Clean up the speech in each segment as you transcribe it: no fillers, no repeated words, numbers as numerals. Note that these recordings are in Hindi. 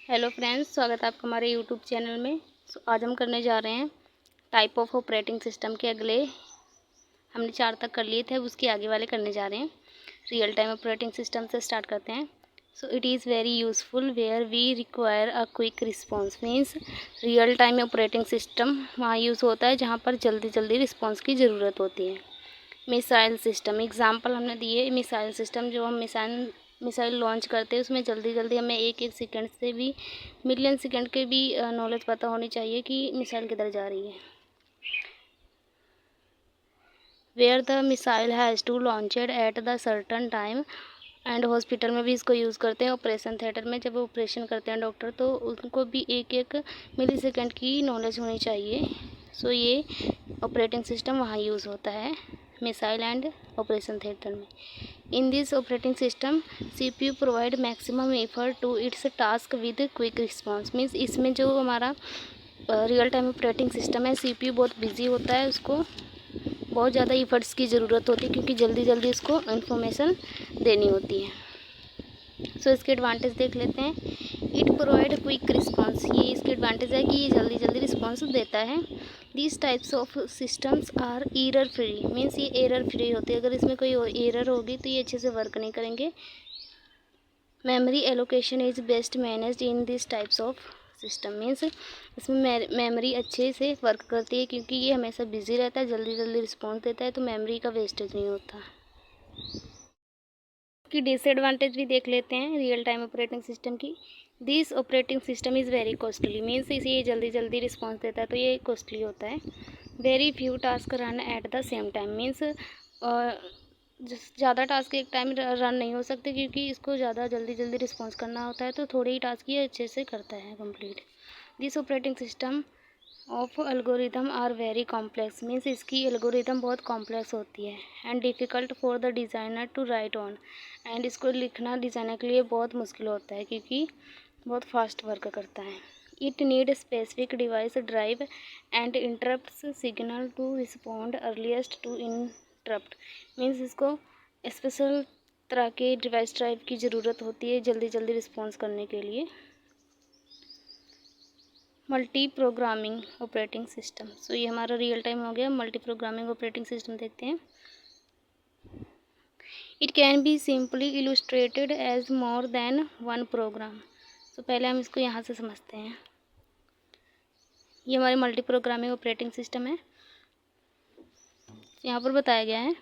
हेलो फ्रेंड्स, स्वागत है आपका हमारे यूट्यूब चैनल में। आज हम करने जा रहे हैं टाइप ऑफ ऑपरेटिंग सिस्टम के अगले। हमने 4 तक कर लिए थे, अब उसके आगे वाले करने जा रहे हैं। रियल टाइम ऑपरेटिंग सिस्टम से स्टार्ट करते हैं। So it is very useful where we require a quick response. Means real time operating system वहाँ यूज़ होता है जहाँ पर जल्दी जल्दी रिस्पॉन्स की ज़रूरत होती है। मिसाइल सिस्टम एग्जाम्पल हमने दिए। मिसाइल सिस्टम जो हम मिसाइल लॉन्च करते हैं उसमें जल्दी जल्दी हमें एक एक सेकंड से भी मिलियन सेकंड के भी नॉलेज पता होनी चाहिए कि मिसाइल किधर जा रही है। Where the missile has to launched at the certain time. And hospital में भी इसको यूज़ करते हैं। ऑपरेशन थिएटर में जब ऑपरेशन करते हैं डॉक्टर, तो उनको भी एक एक मिली सेकेंड की नॉलेज होनी चाहिए। सो ये ऑपरेटिंग सिस्टम वहाँ यूज़ होता है मिसाइल एंड ऑपरेशन थिएटर में। In this operating system CPU provide maximum effort to its task with quick response. Means इसमें जो हमारा रियल टाइम ऑपरेटिंग सिस्टम है, CPU बहुत बिजी होता है, उसको बहुत ज़्यादा एफर्ट्स की ज़रूरत होती है क्योंकि जल्दी जल्दी उसको इन्फॉर्मेशन देनी होती है। सो इसके एडवांटेज देख लेते हैं। इट प्रोवाइड क्विक रिस्पॉन्स, ये इसकी एडवांटेज है कि ये जल्दी जल्दी रिस्पॉन्स देता है। These types of systems are error free. Means ये एरर फ्री होती है, अगर इसमें कोई एरर होगी तो ये अच्छे से वर्क नहीं करेंगे। Memory allocation is best managed in this types of system. Means इसमें मेमोरी अच्छे से वर्क करती है क्योंकि ये हमेशा बिजी रहता है, जल्दी जल्दी रिस्पॉन्स देता है, तो मेमोरी का वेस्टेज नहीं होता। की डिसएडवांटेज भी देख लेते हैं रियल टाइम ऑपरेटिंग सिस्टम की। This operating system is very costly. Means इसे ये जल्दी जल्दी रिस्पॉन्स देता है तो ये कॉस्टली होता है। Very few task run at the same time. Means ज़्यादा टास्क एक टाइम रन नहीं हो सकते क्योंकि इसको ज़्यादा जल्दी जल्दी रिस्पॉन्स करना होता है, तो थोड़े ही टास्क ये अच्छे से करता है complete. This operating system of algorithm are very complex. Means इसकी एल्गोरिदम बहुत कॉम्प्लेक्स होती है। And difficult for the designer to write on. And इसको लिखना डिज़ाइनर के लिए बहुत मुश्किल होता है क्योंकि बहुत फास्ट वर्क करता है। It need specific device drive and interrupts signal to respond earliest to interrupt. Means इसको स्पेशल तरह के डिवाइस ड्राइव की ज़रूरत होती है जल्दी जल्दी रिस्पॉन्स करने के लिए। Multi programming operating system. So ये हमारा रियल टाइम हो गया। मल्टी प्रोग्रामिंग ऑपरेटिंग सिस्टम देखते हैं। It can be simply illustrated as more than one program. So पहले हम इसको यहाँ से समझते हैं। ये हमारी मल्टी प्रोग्रामिंग ऑपरेटिंग सिस्टम है। यहाँ पर बताया गया है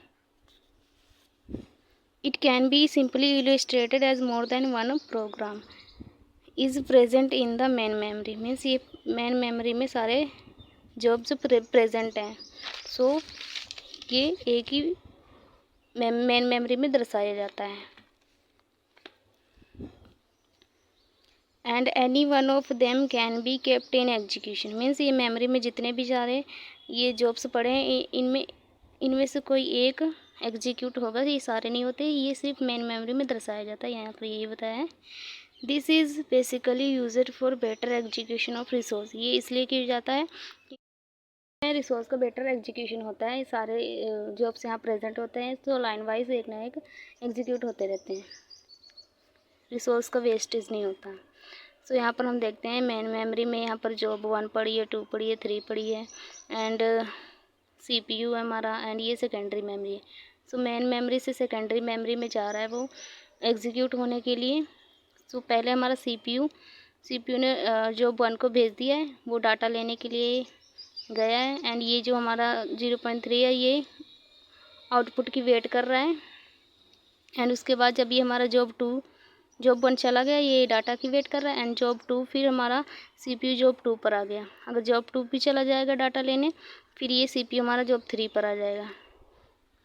it can be simply illustrated as more than one program is present in the main memory. Means ये मेन मेमोरी में सारे जॉब्स प्रेजेंट हैं। सो ये एक ही मेन मेमोरी में दर्शाया जाता है। And any one of them can be kept in execution. Means ये मेमोरी में जितने भी सारे ये जॉब्स पड़े हैं, इनमें से कोई एक एग्जीक्यूट होगा। ये सारे नहीं होते, ये सिर्फ मेन मेमोरी में दर्शाया जाता है। यहाँ पर यही बताया है। This is basically used for better execution of resource. ये इसलिए किया जाता है रिसोर्स का बेटर एग्जीक्यूशन होता है। सारे जॉब्स यहाँ प्रेजेंट होते हैं तो लाइन वाइज एक ना एक एग्जीक्यूट होते रहते हैं, रिसोर्स का वेस्टेज नहीं होता। सो यहाँ पर हम देखते हैं मेन मेमोरी में यहाँ पर जॉब 1 पड़ी है, 2 पड़ी है, 3 पड़ी है एंड CPU है हमारा, एंड ये सेकेंडरी मेमोरी है। सो मेन मेमोरी से सेकेंडरी मेमोरी में जा रहा है वो एग्जीक्यूट होने के लिए। सो पहले हमारा CPU ने जॉब 1 को भेज दिया है, वो डाटा लेने के लिए गया है। एंड ये जो हमारा 0.3 है ये आउटपुट की वेट कर रहा है। एंड उसके बाद जब ये हमारा जॉब 1 चला गया, ये डाटा की वेट कर रहा है। एंड जॉब 2 फिर हमारा CPU जॉब 2 पर आ गया। अगर जॉब 2 भी चला जाएगा डाटा लेने, फिर ये CPU हमारा जॉब 3 पर आ जाएगा।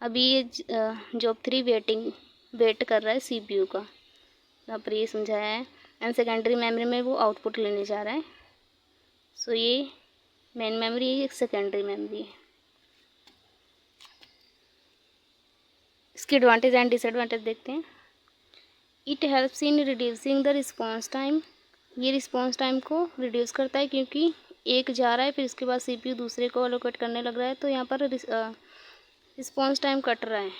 अभी ये जॉब 3 वेट कर रहा है CPU का, यहाँ पर ये समझाया है। एंड सेकेंडरी मेमोरी में वो आउटपुट लेने जा रहा है। सो ये मेन मेमोरी एक सेकेंडरी मेमोरी है। इसकी एडवांटेज एंड डिसएडवांटेज देखते हैं। It helps in reducing the response time. ये रिस्पॉन्स टाइम को रिड्यूस करता है क्योंकि एक जा रहा है फिर उसके बाद CPU दूसरे को अलोकेट करने लग रहा है, तो यहाँ पर रिस्पॉन्स टाइम कट रहा है।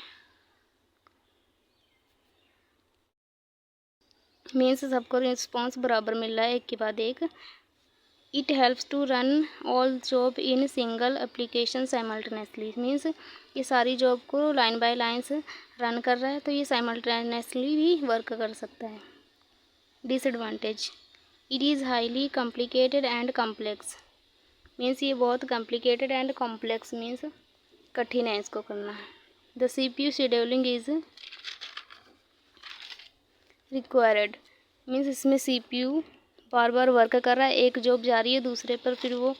मीन्स सबको रिस्पॉन्स बराबर मिल रहा है एक के बाद एक। It helps to run all job in single application simultaneously, means ये सारी जॉब को लाइन बाय लाइन से रन कर रहा है, तो ये साइमल्टेनियसली भी वर्क कर सकता है। Disadvantage, it is highly complicated and complex, means ये बहुत कॉम्प्लिकेटेड एंड कॉम्प्लेक्स मीन्स कठिन है इसको करना। The CPU scheduling is required, means इसमें CPU बार बार वर्क कर रहा है, एक जॉब जा रही है दूसरे पर, फिर वो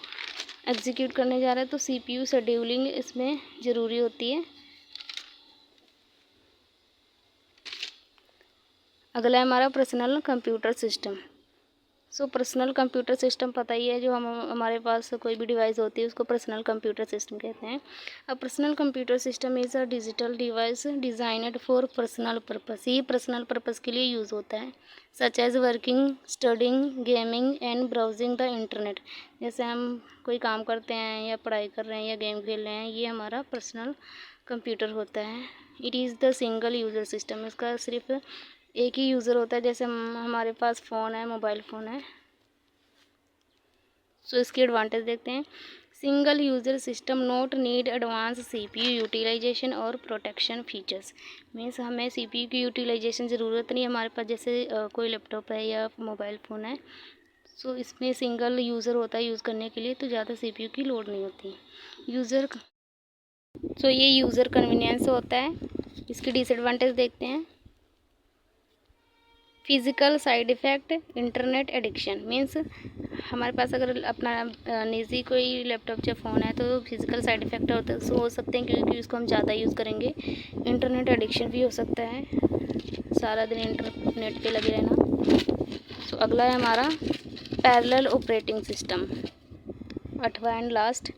एग्जीक्यूट करने जा रहा है, तो CPU शेड्यूलिंग इसमें ज़रूरी होती है। अगला है हमारा personal computer system. So personal computer system पता ही है, जो हमारे पास कोई भी डिवाइस होती है उसको पर्सनल कंप्यूटर सिस्टम कहते हैं। A personal computer system is a digital device designed for personal purpose, ये पर्सनल पर्पस के लिए यूज़ होता है, such as working, studying, gaming and browsing the internet. जैसे हम कोई काम करते हैं या पढ़ाई कर रहे हैं या गेम खेल रहे हैं, ये हमारा पर्सनल कंप्यूटर होता है। It is the single user system, इसका सिर्फ एक ही यूज़र होता है, जैसे हमारे पास फ़ोन है, मोबाइल फ़ोन है। सो इसकी एडवांटेज देखते हैं। Single user system note need advance CPU utilization और प्रोटेक्शन फीचर्स, मीन्स हमें CPU की यूटिलाइजेशन ज़रूरत नहीं, हमारे पास जैसे कोई लैपटॉप है या मोबाइल फ़ोन है, सो इसमें सिंगल यूज़र होता है यूज़ करने के लिए, तो ज़्यादा CPU की लोड नहीं होती यूज़र। सो ये यूज़र कन्वीनियंस होता है। इसकी डिसएडवांटेज देखते हैं। Physical side effect, internet addiction, means हमारे पास अगर अपना निजी कोई लैपटॉप या फ़ोन है तो फिज़िकल साइड इफ़ेक्ट हो सकते हैं, क्योंकि उसको हम ज़्यादा यूज़ करेंगे। इंटरनेट एडिक्शन भी हो सकता है, सारा दिन इंटरनेट पे लगे रहना। तो अगला है हमारा पैरेलल ऑपरेटिंग सिस्टम, 8वां and last.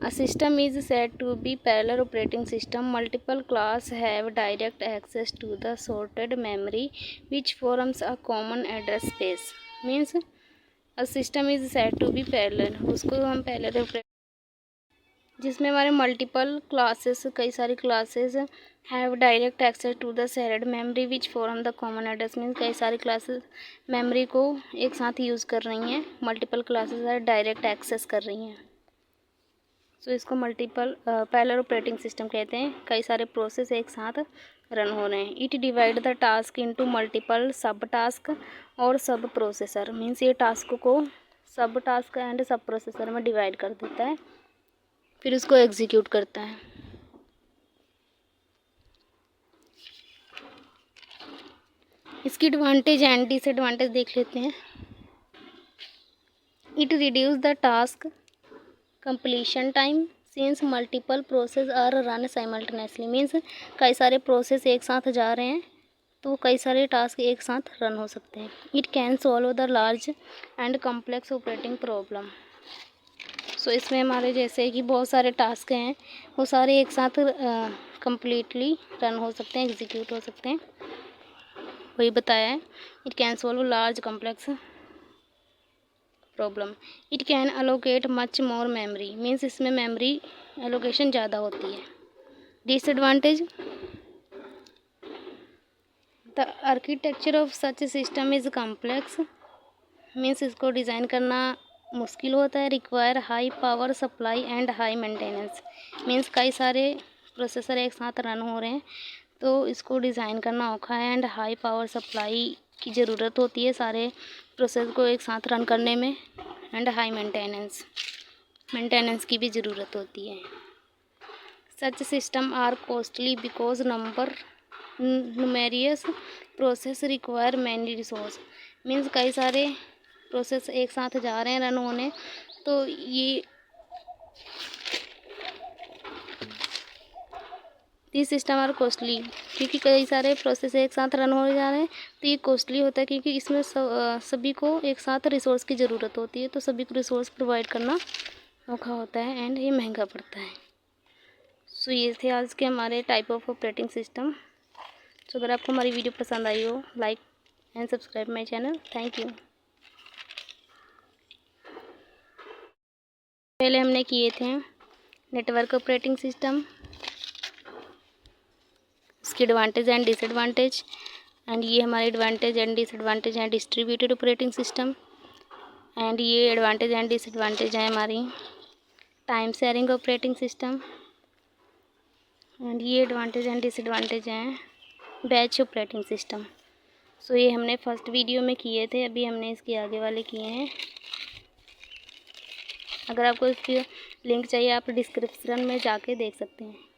A system is said to be parallel operating system. Multiple classes have direct access to the sorted memory, which forms a common address space. Means a system is said to be parallel. उसको हम parallel जिसमें हमारे मल्टीपल क्लासेस, कई सारी classes have direct access to the shared memory which form the common address, means कई सारी क्लासेस मेमोरी को एक साथ यूज़ कर रही हैं, मल्टीपल क्लासेस है डायरेक्ट एक्सेस कर रही हैं। सो इसको मल्टीपल पैरेलल ऑपरेटिंग सिस्टम कहते हैं, कई सारे प्रोसेस एक साथ रन हो रहे हैं। It divide the task into multiple सब टास्क और सब प्रोसेसर, मीन्स ये टास्क को सब टास्क एंड सब प्रोसेसर में डिवाइड कर देता है, फिर उसको एग्जीक्यूट करता है। इसकी एडवांटेज एंड डिसएडवांटेज देख लेते हैं। It reduce the task completion time since multiple process are run simultaneously, means कई सारे प्रोसेस एक साथ जा रहे हैं तो कई सारे टास्क एक साथ रन हो सकते हैं। It can solve the large and complex operating problem. So इसमें हमारे जैसे कि बहुत सारे टास्क हैं, वो सारे एक साथ कम्प्लीटली रन हो सकते हैं, एग्जीक्यूट हो सकते हैं, वही बताया है। It can solve large complex problem. It can allocate much more memory, means इसमें मेमोरी एलोकेशन ज़्यादा होती है। Disadvantage, the architecture of such system is complex, means इसको डिज़ाइन करना मुश्किल होता है। Require high power supply and high maintenance, means कई सारे प्रोसेसर एक साथ रन हो रहे हैं तो इसको डिज़ाइन करना औखा है, एंड हाई पावर सप्लाई की ज़रूरत होती है सारे प्रोसेस को एक साथ रन करने में, एंड हाई मेंटेनेंस की भी ज़रूरत होती है। Such system are costly because numerous process require many resource, means कई सारे प्रोसेस एक साथ जा रहे हैं रन होने, तो ये सिस्टम आर कॉस्टली, क्योंकि कई सारे प्रोसेस एक साथ रन हो जा रहे हैं तो ये कॉस्टली होता है, क्योंकि इसमें सभी को एक साथ रिसोर्स की ज़रूरत होती है, तो सभी को रिसोर्स प्रोवाइड करना औखा होता है एंड ये महंगा पड़ता है। सो ये थे आज के हमारे टाइप ऑफ ऑपरेटिंग सिस्टम। सो अगर आपको हमारी वीडियो पसंद आई हो, like and subscribe my channel. Thank you. पहले हमने किए थे नेटवर्क ऑपरेटिंग सिस्टम, इसकी एडवांटेज एंड डिसएडवांटेज, एंड ये हमारे एडवांटेज एंड डिसएडवांटेज हैं डिस्ट्रीब्यूटेड ऑपरेटिंग सिस्टम। एंड ये एडवांटेज एंड डिसएडवांटेज हैं हमारी time sharing operating system. And ये एडवांटेज एंड डिसएडवांटेज हैं बैच ऑपरेटिंग सिस्टम। सो ये हमने फर्स्ट वीडियो में किए थे, अभी हमने इसके आगे वाले किए हैं। अगर आपको इसकी लिंक चाहिए आप डिस्क्रिप्शन में जाके देख सकते हैं।